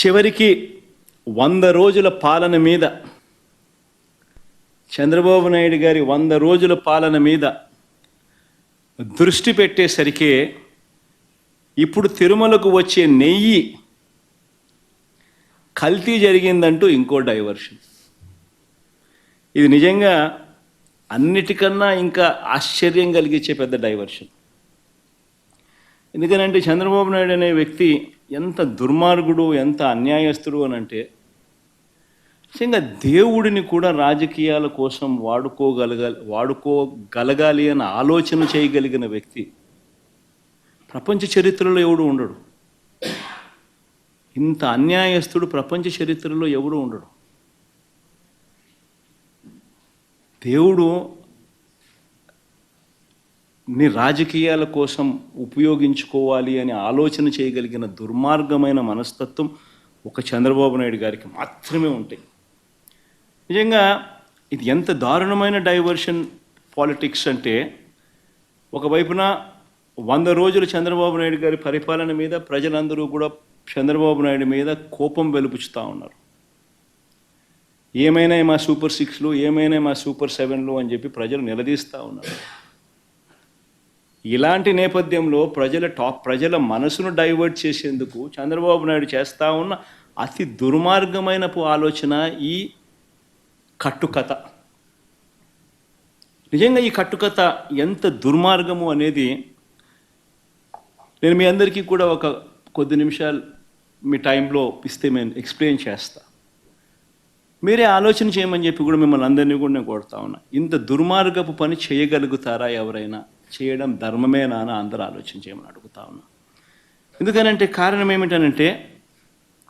చివరికి 100 రోజుల పాలన మీద, చంద్రబాబు నాయుడు గారి 100 రోజుల పాలన మీద దృష్టి పెట్టేసరికి ఇప్పుడు తిరుమలకు వచ్చే నెయ్యి కల్తీ జరిగిందంటూ ఇంకో డైవర్షన్. ఇది నిజంగా అన్నిటికన్నా ఇంకా ఆశ్చర్యం కలిగించే పెద్ద డైవర్షన్. ఎందుకనంటే చంద్రబాబు నాయుడు అనే వ్యక్తి ఎంత దుర్మార్గుడు, ఎంత అన్యాయస్తుడు అని అంటే, నిజంగా దేవుడిని కూడా రాజకీయాల కోసం వాడుకోగలగాలి అని ఆలోచన చేయగలిగిన వ్యక్తి ప్రపంచ చరిత్రలో ఎవడు ఉండడు. ఇంత అన్యాయస్తుడు ప్రపంచ చరిత్రలో ఎవడు ఉండడు. దేవుడు నీ రాజకీయాల కోసం ఉపయోగించుకోవాలి అని ఆలోచన చేయగలిగిన దుర్మార్గమైన మనస్తత్వం ఒక చంద్రబాబు నాయుడు గారికి మాత్రమే ఉంటాయి. నిజంగా ఇది ఎంత దారుణమైన డైవర్షన్ పాలిటిక్స్ అంటే, ఒకవైపున 100 రోజులు చంద్రబాబు నాయుడు గారి పరిపాలన మీద ప్రజలందరూ కూడా చంద్రబాబు నాయుడు మీద కోపం వెలుపుచుతూ ఉన్నారు. ఏమైనా మా సూపర్ 6లు, ఏమైనా మా సూపర్ 7లు అని చెప్పి ప్రజలు నిలదీస్తూ ఉన్నారు. ఇలాంటి నేపథ్యంలో ప్రజల మనసును డైవర్ట్ చేసేందుకు చంద్రబాబు నాయుడు చేస్తూ ఉన్న అతి దుర్మార్గమైన ఆలోచన ఈ కట్టుకథ. నిజంగా ఈ కట్టుకథ ఎంత దుర్మార్గము అనేది నేను మీ అందరికీ కూడా ఒక కొద్ది నిమిషాలు మీ టైంలో ఇస్తే నేను ఎక్స్ప్లెయిన్ చేస్తా. మీరే ఆలోచన చేయమని చెప్పి కూడా మిమ్మల్ని అందరినీ కూడా నేను కొడతా ఉన్నా. ఇంత దుర్మార్గపు పని చేయగలుగుతారా ఎవరైనా? చేయడం ధర్మమేనా అని అందరూ ఆలోచన చేయమని అడుగుతా ఉన్నా. ఎందుకనంటే కారణం ఏమిటనంటే,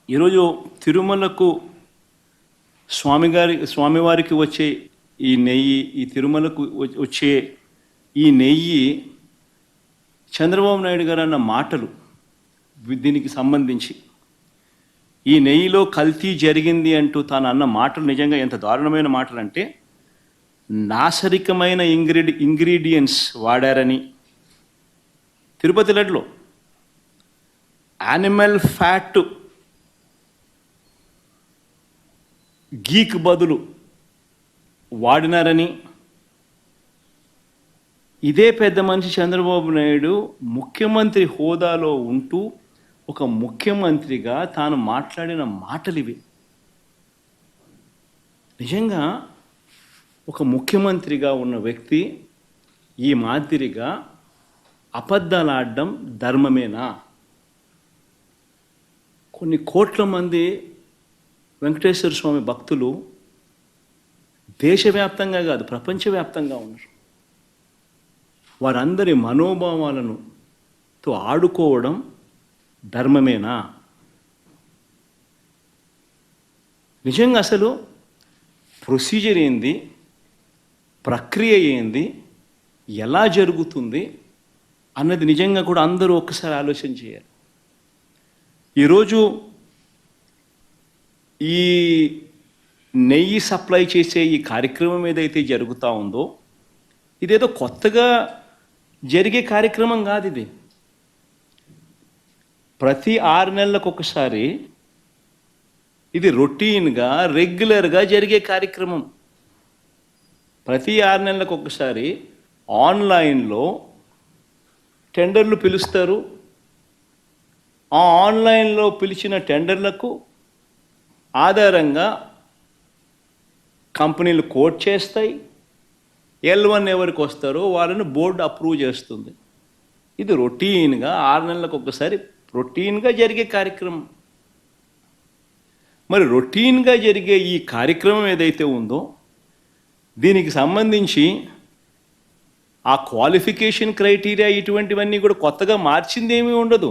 ఈరోజు తిరుమలకు స్వామివారికి వచ్చే ఈ నెయ్యి, ఈ తిరుమలకు వచ్చే ఈ నెయ్యి చంద్రబాబు నాయుడు గారు అన్న మాటలు, దీనికి సంబంధించి ఈ నెయ్యిలో కల్తీ జరిగింది అంటూ తాను అన్న మాటలు నిజంగా ఎంత దారుణమైన మాటలు అంటే, నాసరికమైన ఇంగ్రీడియంట్స్ వాడారని, తిరుపతి లడ్డులో యానిమల్ ఫ్యాట్ గీక్ బదులు వాడినారని, ఇదే పెద్ద మనిషి చంద్రబాబు నాయుడు ముఖ్యమంత్రి హోదాలో ఉంటూ ఒక ముఖ్యమంత్రిగా తాను మాట్లాడిన మాటలు ఇవి. నిజంగా ఒక ముఖ్యమంత్రిగా ఉన్న వ్యక్తి ఈ మాదిరిగా అబద్ధాలు ఆడడం ధర్మమేనా? కొన్ని కోట్ల మంది వెంకటేశ్వర స్వామి భక్తులు దేశవ్యాప్తంగా కాదు ప్రపంచవ్యాప్తంగా ఉన్నారు. వారందరి మనోభావాలను ఆడుకోవడం ధర్మమేనా? నిజంగా అసలు ప్రొసీజర్ ఏంది, ప్రక్రియ ఏంది, ఎలా జరుగుతుంది అన్నది నిజంగా కూడా అందరూ ఒక్కసారి ఆలోచన చేయాలి. ఈరోజు ఈ నెయ్యి సప్లై చేసే ఈ కార్యక్రమం ఏదైతే జరుగుతూ ఉందో, ఇదేదో కొత్తగా జరిగే కార్యక్రమం కాదు. ఇది ప్రతి 6 నెలలకు ఒకసారి ఇది రొటీన్గా రెగ్యులర్గా జరిగే కార్యక్రమం. ప్రతి 6 నెలలకు ఒకసారి ఆన్లైన్లో టెండర్లు పిలుస్తారు. ఆ ఆన్లైన్లో పిలిచిన టెండర్లకు ఆధారంగా కంపెనీలు కోట్ చేస్తాయి. L1 ఎవరికి వస్తారో వాళ్ళని బోర్డు అప్రూవ్ చేస్తుంది. ఇది రొటీన్గా 6 నెలలకు ఒకసారి రొటీన్గా జరిగే కార్యక్రమం. మరి రొటీన్గా జరిగే ఈ కార్యక్రమం ఏదైతే ఉందో, దీనికి సంబంధించి ఆ క్వాలిఫికేషన్ క్రైటీరియా ఇటువంటివన్నీ కూడా కొత్తగా మార్చింది ఏమీ ఉండదు.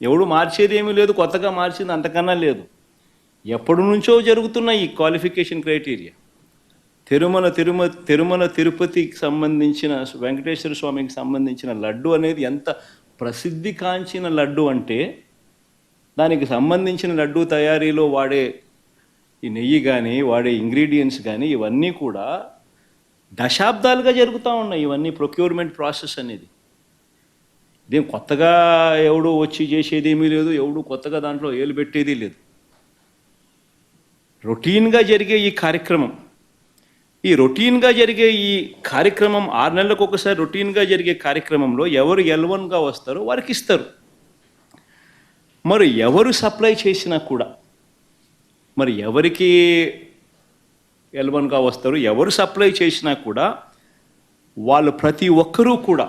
ఎవడు మార్చేది ఏమీ లేదు, కొత్తగా మార్చింది అంతకన్నా లేదు. ఎప్పటి నుంచో జరుగుతున్న ఈ క్వాలిఫికేషన్ క్రైటీరియా తిరుమల తిరుపతికి సంబంధించిన వెంకటేశ్వర స్వామికి సంబంధించిన లడ్డు అనేది ఎంత ప్రసిద్ధి కాంచిన లడ్డు అంటే, దానికి సంబంధించిన లడ్డు తయారీలో వాడే ఈ నెయ్యి కానీ వాడే ఇంగ్రీడియంట్స్ కానీ ఇవన్నీ కూడా దశాబ్దాలుగా జరుగుతూ ఉన్నాయి. ఇవన్నీ ప్రొక్యూర్మెంట్ ప్రాసెస్ అనేది ఇదేం కొత్తగా ఎవడు వచ్చి చేసేది ఏమీ లేదు, ఎవడు కొత్తగా దాంట్లో ఏలు పెట్టేది లేదు. రొటీన్గా జరిగే ఈ కార్యక్రమం, ఈ రొటీన్గా జరిగే ఈ కార్యక్రమం 6 నెలలకు ఒకసారి రొటీన్గా జరిగే కార్యక్రమంలో ఎవరు L1గా వస్తారో వారికి ఇస్తారు. మరి ఎవరు సప్లై చేసినా కూడా, మరి ఎవరికి L1గా వస్తారు, ఎవరు సప్లై చేసినా కూడా వాళ్ళు ప్రతి ఒక్కరూ కూడా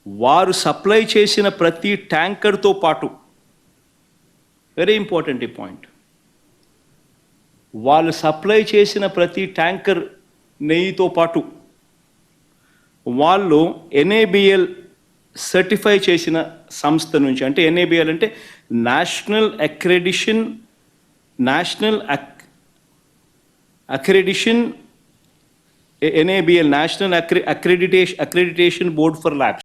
వారు సప్లై చేసిన ప్రతి ట్యాంకర్తో పాటు, వెరీ ఇంపార్టెంట్ ఈ పాయింట్, వాళ్ళు సప్లై చేసిన ప్రతి ట్యాంకర్ నెయ్యితో పాటు వాళ్ళు NABL సర్టిఫై చేసిన సంస్థ నుంచి, అంటే NABL అంటే national accreditation board for labs,